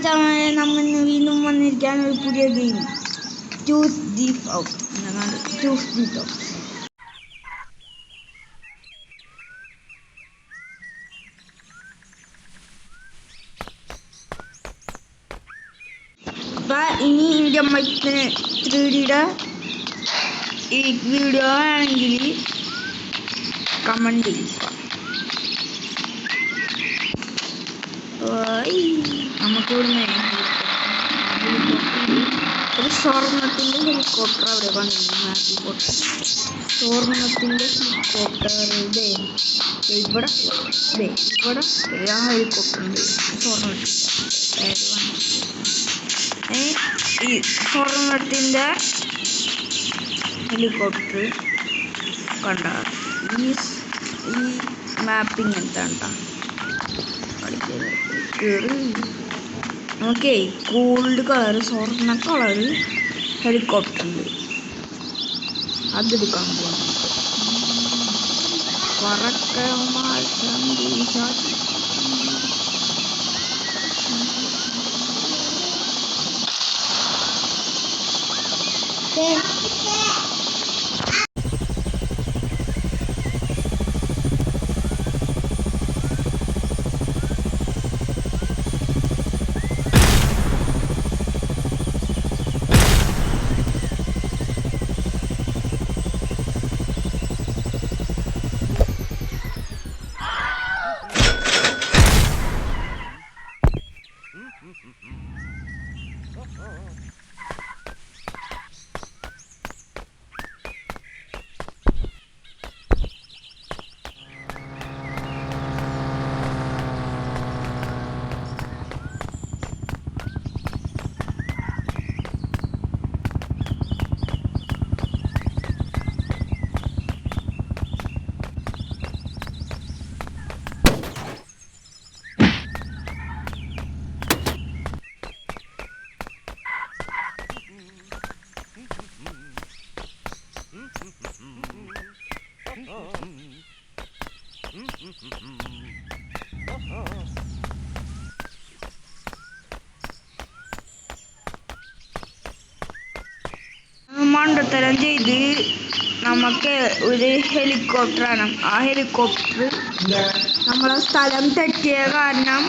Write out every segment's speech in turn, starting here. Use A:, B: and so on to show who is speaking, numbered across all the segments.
A: Channel നമ്മൾ വീണ്ടും വന്നിരിക്കാൻ ഒരു പുതിയ ഗെയിം ചൂസ് ദി ഔട്ട് എന്നാണ്. Choose the out. അപ്പം ഇനി ഇന്ത്യ മൈക്കിന് 3Dയുടെ ഈ വീഡിയോ ആണെങ്കിൽ കമൻറ്റ് ചെയ്യുക. നമുക്കിവിടുന്ന് ഒരു സ്വർണത്തിൻ്റെ ഹെലികോപ്റ്റർ അവിടെ വന്നിരുന്നു. സ്വർണത്തിൻ്റെ ഹെലികോപ്റ്ററുടെ ഇവിടെ ആ ഹെലികോപ്റ്റർ ഉണ്ട്. ഈ സ്വർണത്തിൻ്റെ ഹെലികോപ്റ്റർ കണ്ട ഈ മാപ്പിംഗ് എന്താണ് ഓക്കെ. ഗോൾഡ് കളർ സ്വർണ്ണ കളർ ഹെലികോപ്റ്റർ ഉണ്ട്. അതെടുക്കാൻ പോകും. മണ്ടത്തരം ചെയ്ത് നമുക്ക് ഒരു ഹെലികോപ്റ്റർ ആണ്. ആ ഹെലികോപ്റ്റർ നമ്മളെ സ്ഥലം തെറ്റിയ കാരണം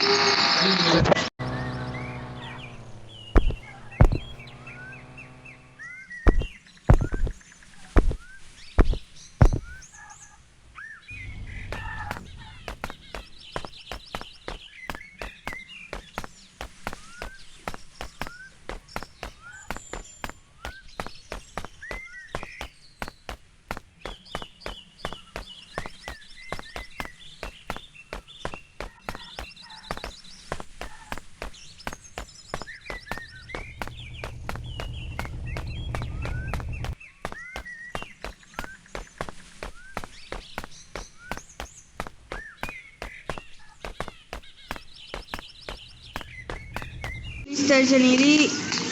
A: സ്റ്റേഷനിൽ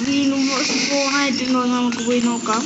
A: വീണ്ടും ഫോണായിട്ടുണ്ടോ എന്ന് നമുക്ക് പോയി നോക്കാം.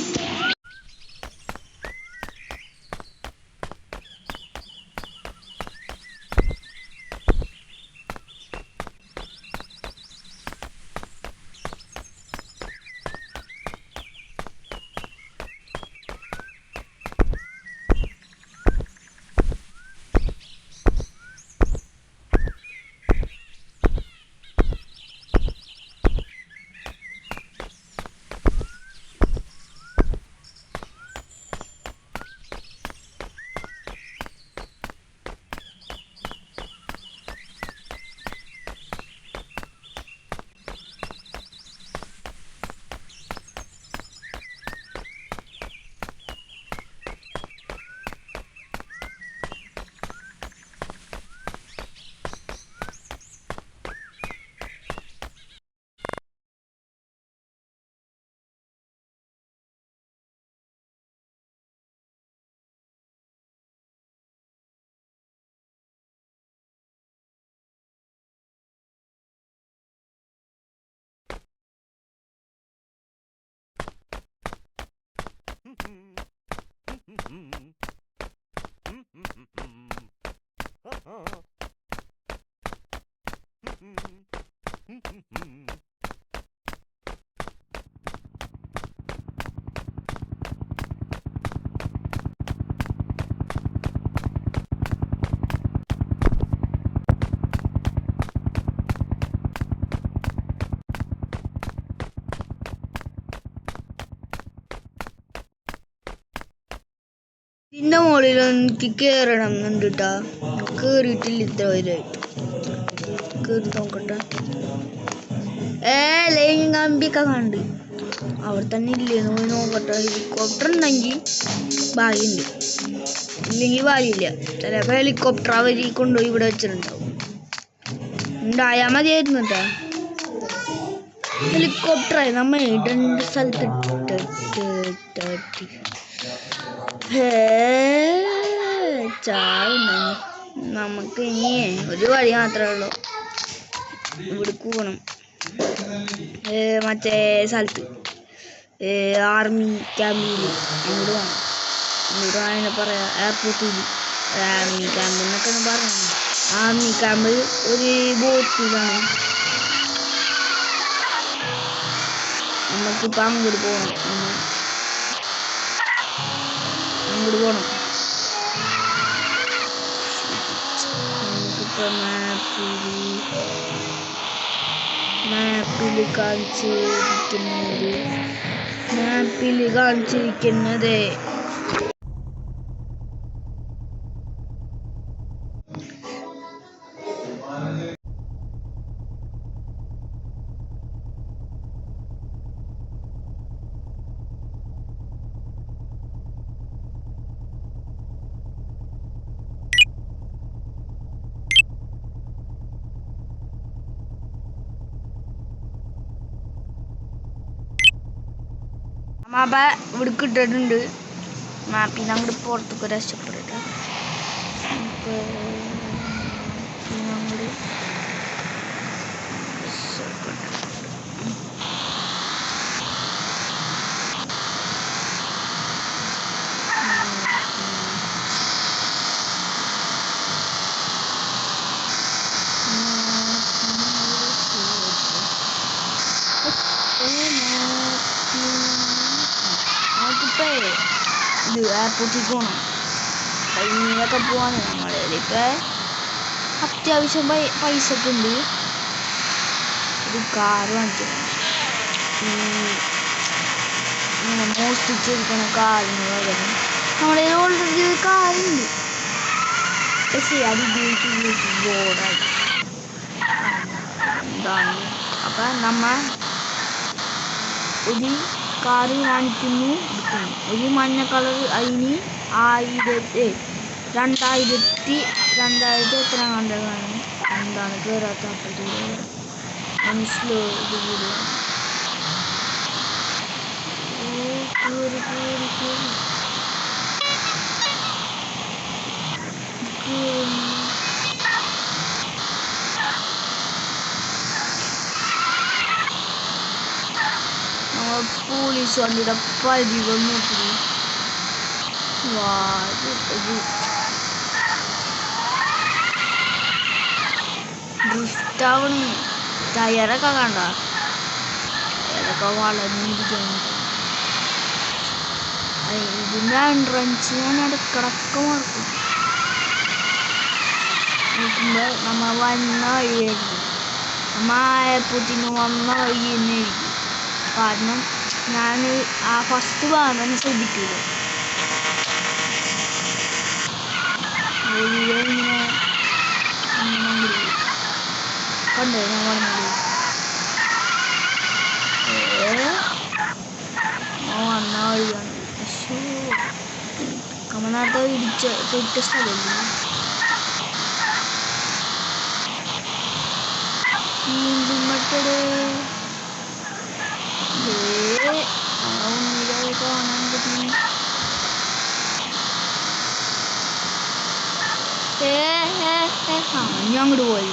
A: ഇതിൻ്റെ മുകളിൽ എനിക്ക് കയറണം എന്നുണ്ട് കേട്ടാ. കയറിയിട്ടില്ല ഇത്ര വരെയായിട്ട്. കയറി നോക്കട്ടെ. ലൈൻ കമ്പിയൊക്കെ കണ്ട് അവിടെ തന്നെ ഇല്ലേന്ന് പോയി നോക്കട്ടെ. ഹെലികോപ്റ്റർ ഉണ്ടെങ്കിൽ ഭാഗ്യമുണ്ട്, ഇല്ലെങ്കിൽ ഭാഗ്യമില്ല. ചിലപ്പോൾ ഹെലികോപ്റ്റർ അവർ കൊണ്ടുപോയി ഇവിടെ വെച്ചിട്ടുണ്ടാവും. ഉണ്ടായാൽ മതിയായിരുന്നു കേട്ടോ. ഹെലികോപ്റ്ററായി നമ്മൾ രണ്ട് സ്ഥലത്ത് നമുക്ക് ഇനി ഒരു വഴി മാത്രമേ ഉള്ളൂ. ഇവിടേക്ക് പോകണം, മറ്റേ സ്ഥലത്ത് ആർമി ക്യാമ്പിൽ അങ്ങോട്ട് പോകണം. അങ്ങോട്ട് അതിനെ പറയാം എയർപോർട്ടിൽ ആർമി ക്യാമ്പ് എന്നൊക്കെയാണ് പറയുന്നത്. ആർമി ക്യാമ്പ് ഒരു ബോട്ടിലാണ്. നമുക്കിപ്പോൾ അങ്ങോട്ട് പോകണം. അങ്ങോട്ട് പോകണം. നമുക്കിപ്പോൾ മാപ്പിൽ കാണിച്ചിരിക്കുന്നത് മാപ്പ ഇവിടെ കിട്ടിയിട്ടുണ്ട്. മാപ്പിൽ നിന്ന് അങ്ങോട്ട് പുറത്തേക്ക് രക്ഷപ്പെടട്ടെ. ഇത് എയർപോർട്ടിൽ പോകണം. ട്രെയിനിലൊക്കെ പോവാണ്. നമ്മളിപ്പോൾ അത്യാവശ്യം പൈസ ഒക്കെ ഉണ്ട്. ഒരു കാറ് വാങ്ങിച്ചു. ഇങ്ങനെ മോഷ്ടിച്ചിരിക്കുന്ന കാറിന് പകരം നമ്മളെ ഓൾറെഡി ഒരു കാറുണ്ട്. പക്ഷേ അത് ഉപയോഗിച്ച് ബോർഡായി എന്താണ്. അപ്പം നമ്മൾ ഒരു കാറ് കാണിക്കുന്നു. ഒരു മഞ്ഞ കളർ അതിന് 2000 എത്ര കണ്ടതാണ്. എന്താണ് കയറാത്ത മനസ്സിലോ ഇത് കൂടി പോലീസ് വണ്ടിയുടെ പരിവം നോക്കി. ഡ്രിഫ്റ്റാവണ്. ടയറൊക്കെ കണ്ട ടയറൊക്കെ വളർന്നിരിക്കുന്നു. ഇതിൻ്റെ എൻട്രൻസ് ഞാൻ ഇടക്കിടക്ക് മറക്കും. നോക്കുമ്പോൾ നമ്മൾ വന്ന വഴിയായിരിക്കും. നമ്മൾ എയർപോർട്ടിന് വന്ന വഴി തന്നെയായിരിക്കും. കാരണം ഞാൻ ആ ഫസ്റ്റ് ഭാഗം തന്നെ ശ്രദ്ധിക്കില്ല. ഇങ്ങനെ കണ്ടേ ഞാൻ പറഞ്ഞത്. വന്ന വഴിയാണ്. പക്ഷേ കമനാട്ട തൊട്ട സ്ഥലമല്ലേ. വീണ്ടും മറ്റേ കാണാൻ പറ്റുന്നു. ഞാൻ അങ്ങോട്ട് പോയി.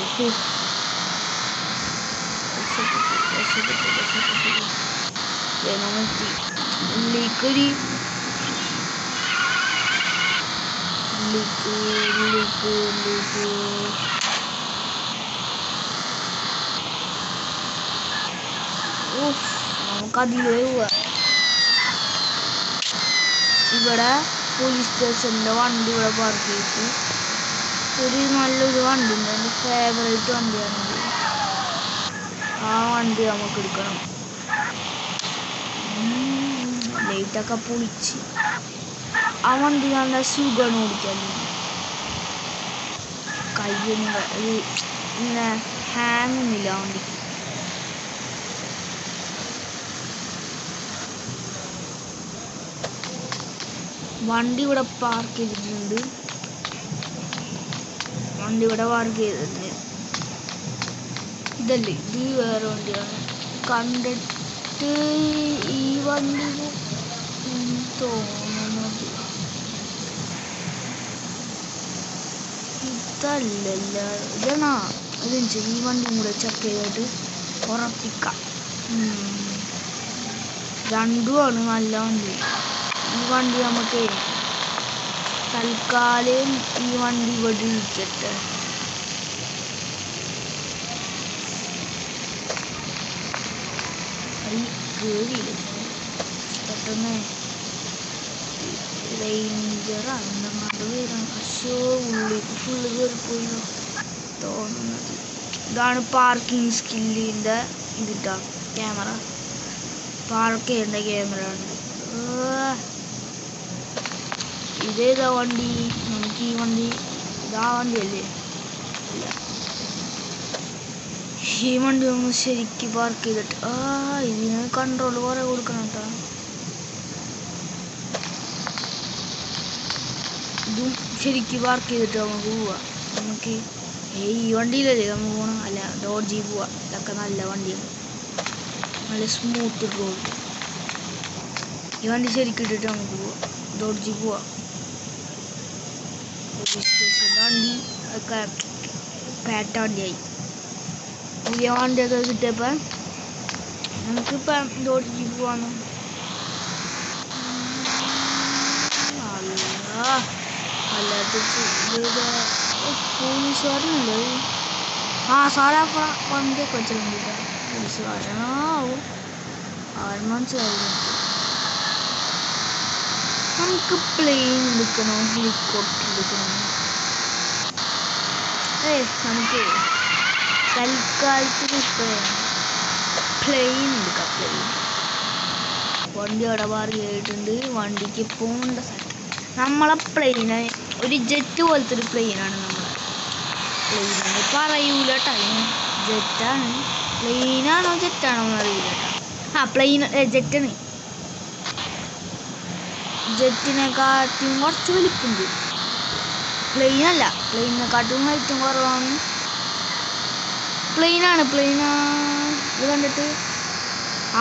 A: ഉള്ളിക്കൊരു നമുക്ക് അതിലേ പോവാ. ഇവിടെ പോലീസ് സ്റ്റേഷൻ്റെ വണ്ടി ഇവിടെ പാർക്ക് ചെയ്തിട്ട് ഒരു നല്ലൊരു വണ്ടി ഉണ്ട്. എൻ്റെ ഫേവറേറ്റ് വണ്ടിയാണത്. ആ വണ്ടി നമുക്ക് എടുക്കണം. ലൈറ്റൊക്കെ പൊളിച്ച് ആ വണ്ടി നല്ല സുഖമാണ് ഓടിക്കാൻ. കയ്യൊന്നും ഇങ്ങനെ ഹാങ് ഒന്നുമില്ല വണ്ടിക്ക്. വണ്ടി ഇവിടെ പാർക്ക് ചെയ്തിട്ടുണ്ട്. ഇതല്ലേ, ഇത് വേറെ വണ്ടിയാണ്. കണ്ടിട്ട് ഈ വണ്ടി തോന്നുന്നത് ഇതല്ലല്ല, ഇതാണോ? അതെന്ന് ഈ വണ്ടിയും കൂടെ ചെക്ക് ചെയ്തിട്ട് ഉറപ്പിക്കാം. രണ്ടുമാണ് നല്ല വണ്ടി. ഈ വണ്ടി നമുക്ക് തൽക്കാലം ഈ വണ്ടി ഇവിടെ ഇരിക്കട്ടെ. കേറിയില്ല പെട്ടെന്ന്. റേഞ്ചറാണ് അങ്ങോട്ട് വരാം. പക്ഷേ ഉള്ളിലേക്ക് ഫുള്ള് കയറിപ്പോയില്ലോ തോന്നുന്നത്. ഇതാണ് പാർക്കിംഗ് സ്കില്ലിൻ്റെ ഇതിട്ടാ ക്യാമറ. പാർക്ക് ചെയ്യേണ്ട ക്യാമറ ആണ്. ഇതേതാ വണ്ടി? നമുക്ക് ഈ വണ്ടി ഇതാ വണ്ടിയല്ലേ? ഇല്ല, ഈ വണ്ടി ഒന്ന് ശരിക്ക് പാർക്ക് ചെയ്തിട്ട് ഇതിന് കൺട്രോൾ കുറെ കൊടുക്കണം കേട്ടോ. ഇതും ശരിക്ക് പാർക്ക് ചെയ്തിട്ട് നമുക്ക് പോവാം. നമുക്ക് ഈ വണ്ടിയിലല്ലേ നമുക്ക് പോകണം? അല്ല, ഡോഡ്ജി പോവാം. ഇതൊക്കെ നല്ല വണ്ടിയാണ്, നല്ല സ്മൂത്ത് റോഡ്. ഈ വണ്ടി ശരിക്കിട്ടിട്ട് നമുക്ക് പോവാം. ഡോഡ്ജി പോവാം. പോലീസ് സ്റ്റേഷൻ്റെ വണ്ടി ഒക്കെ പേട്ട വണ്ടിയായി. പുതിയ വണ്ടിയൊക്കെ കിട്ടിയപ്പോൾ നമുക്കിപ്പം ഡോഡ്ജി പോവാണ്. അല്ലാത്ത പോലീസുകാരനല്ലേ? സാധാ വണ്ടിയൊക്കെ വെച്ചിട്ടുണ്ട്. പോലീസുകാരനാവും, അവൻ മനസ്സിലായി. നമുക്ക് പ്ലെയിൻ എടുക്കണോ ഹെലികോപ്റ്റർ എടുക്കണോ? നമുക്ക് തൽക്കാലത്തിന് പ്ലെയിൻ എടുക്കാം. വണ്ടി അവിടെ പാർക്ക് ചെയ്തിട്ടുണ്ട്. വണ്ടിക്ക് പോകേണ്ട സ്ഥലം നമ്മളെ പ്ലെയിന് ഒരു ജെറ്റ് പോലത്തെ ഒരു പ്ലെയിനാണ്. നമ്മളെ പ്ലെയിനെന്ന് പറയൂല ടൈം. ജെറ്റാണ്. പ്ലെയിനാണോ ജെറ്റാണോ എന്ന് അറിയില്ല കേട്ടോ. പ്ലെയിൻ ജെറ്റാണ്. ജെറ്റിനെക്കാട്ടും കുറച്ച് വലിപ്പുണ്ട്. പ്ലെയിനല്ല, പ്ലെയിനെക്കാട്ടും ഹൈറ്റും കുറവാണ്. പ്ലെയിനാണ്. ഇത് കണ്ടിട്ട്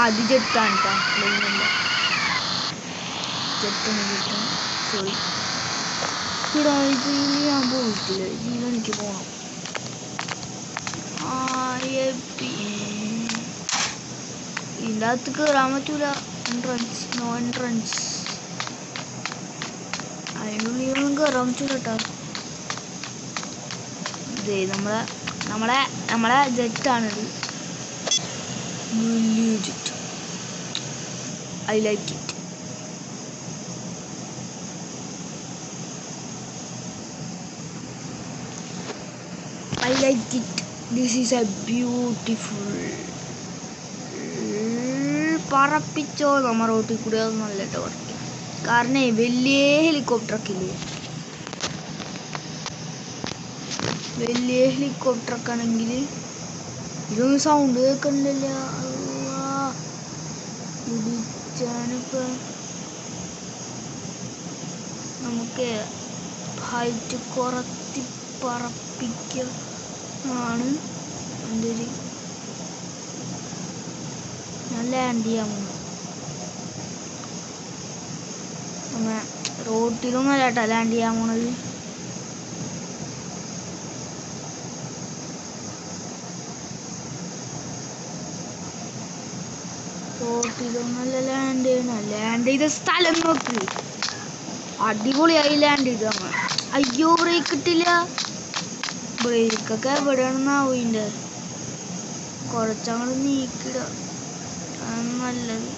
A: അത് ജെറ്റാണ് കേട്ടോ, പ്ലെയിനല്ല. ജെറ്റാണ്. സോറി, ഇവിടെ ഇതിൽ ഞാൻ പോയിട്ടില്ല. ഇതിൽ എനിക്ക് പോകണം. ഇതിൻ്റെ അകത്ത് കയറാൻ പറ്റൂല. Entrance, no entrance. അതിൻ്റെ ഉള്ളിലൊന്നും കയറാൻ പറ്റൂല കേട്ടോ. ഇതേ നമ്മളെ ജെറ്റാണിത്. Jet, I like it. I like it. This is a beautiful. പറപ്പിച്ചോ നമ്മ റോട്ടിൽ കൂടെ ഒന്നും അല്ല കേട്ടോ പറയും. കാരണം വലിയ ഹെലികോപ്റ്ററൊക്കെ ഇല്ലേ, വലിയ ഹെലികോപ്റ്ററൊക്കെ ആണെങ്കിൽ ഇതൊന്നും സൗണ്ട് കേൾക്കണില്ല. ഇടിച്ചാനിപ്പോൾ നമുക്ക് ഹൈറ്റ് കുറച്ച് പറപ്പിക്കാണ് എൻ്റെ ഒരു. ഞാൻ ലാൻഡ് ചെയ്യാൻ പോകുന്നു. നമ്മ റോട്ടിലൊന്നും അല്ല കേട്ടോ ലാൻഡ് ചെയ്യാൻ പോണത്. റോട്ടിലൊന്നല്ല ലാൻഡ് ചെയ്യണം. ലാൻഡ് ചെയ്ത സ്ഥലം നോക്ക്, അടിപൊളിയായി ലാൻഡ് ചെയ്ത് നമ്മ. അയ്യോ, ബ്രേക്ക് ഇട്ടില്ല. ബ്രേക്കൊക്കെ എവിടെയാണെന്നാവും ഇതിൻ്റെ. കുറച്ചങ്ങോട്ട് നീക്കിട. നല്ലത്.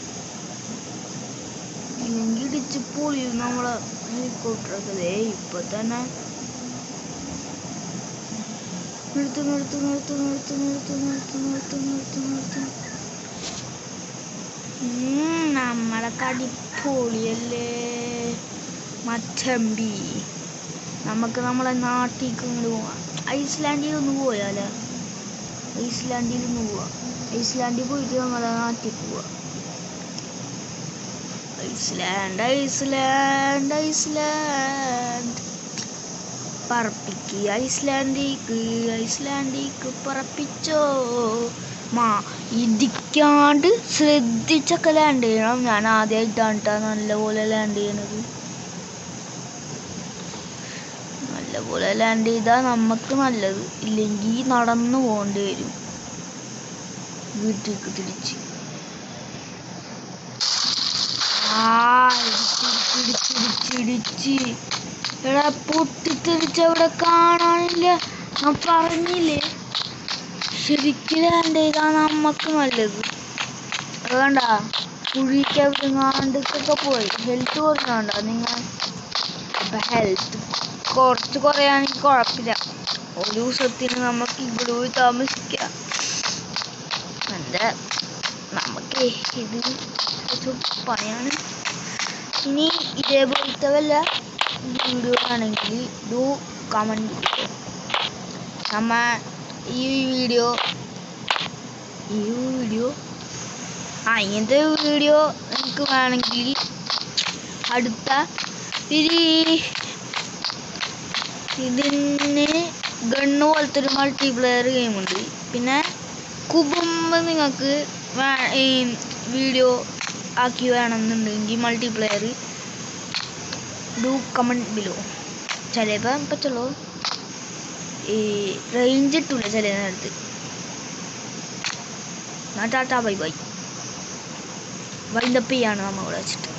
A: ഇല്ലെങ്കിൽ ഇടിച്ച് പൊളിയും നമ്മളെ ഹെലികോപ്റ്ററൊക്കെ. ഇപ്പൊ തന്നെ നമ്മളെ കടിപ്പൊളിയല്ലേ മച്ചമ്പി. നമുക്ക് നമ്മളെ നാട്ടിലേക്ക് ഇങ്ങോട്ട് പോവാം. ഐസ്ലാൻഡിൽ ഒന്ന് പോയാലോ? ഐസ്ലാൻഡിൽ പോയിട്ട് നമ്മളെ നാട്ടിൽ പോവാം. ഐസ്ലാൻഡ് പറപ്പിക്ക് ഐസ്ലാൻഡിക്ക് പറപ്പിച്ചോ. ഇടിക്കാണ്ട് ശ്രദ്ധിച്ചൊക്കെ ലാൻഡ് ചെയ്യണം. ഞാൻ ആദ്യമായിട്ടാണ് നല്ലപോലെ ലാൻഡ് ചെയ്യണത്. നല്ലപോലെ ലാൻഡ് ചെയ്താൽ നമുക്ക് നല്ലത്. ഇല്ലെങ്കിൽ നടന്നു പോകേണ്ടി വരും വീട്ടിലേക്ക് തിരിച്ച്. ഇടിച്ച് എടാ പൊട്ടിത്തെറിച്ചവിടെ കാണാനില്ല. ഞാൻ പറഞ്ഞില്ലേ, ശരിക്കും ലാൻഡ് ചെയ്താൽ നമുക്ക് നല്ലത്. അതുകൊണ്ട കുഴിക്ക് എവിടെങ്ങാണ്ടൊക്കെ പോയി ഹെൽത്ത് കുറഞ്ഞോണ്ട നിങ്ങൾ. അപ്പൊ ഹെൽത്ത് കുറച്ച് കുറയാണെങ്കിൽ കുഴപ്പമില്ല. ഒരു ദിവസത്തിന് നമുക്ക് ഇവിടെ പോയി താമസിക്കാം. നമുക്ക് ഇത് പണിയാണ്. ഇനി ഇതേപോലത്തെ വല്ല വീഡിയോ ആണെങ്കിൽ ഡു കമൻറ്റ് ചെയ്യുക. നമ്മ ഈ വീഡിയോ ഇങ്ങനത്തെ വീഡിയോ എനിക്ക് വേണമെങ്കിൽ അടുത്ത ഇതിന് ഗണ്ണ് പോലത്തെ ഒരു മൾട്ടിപ്ലെയർ ഗെയിമുണ്ട്. പിന്നെ കുബുമ്പ് നിങ്ങൾക്ക് വീഡിയോ ആക്കി വേണമെന്നുണ്ടെങ്കിൽ മൾട്ടിപ്ലെയർ ഡു കമൻറ്റ് ബിലോ. ചിലപ്പോൾ പറ്റുള്ളൂ, ഈ റേഞ്ച് ഇട്ടില്ല ചില നേരത്ത്. Tata bye bye. വൈൻഡപ്പ് ചെയ്യാണ് നമ്മൾ ഇവിടെ വെച്ചിട്ട്.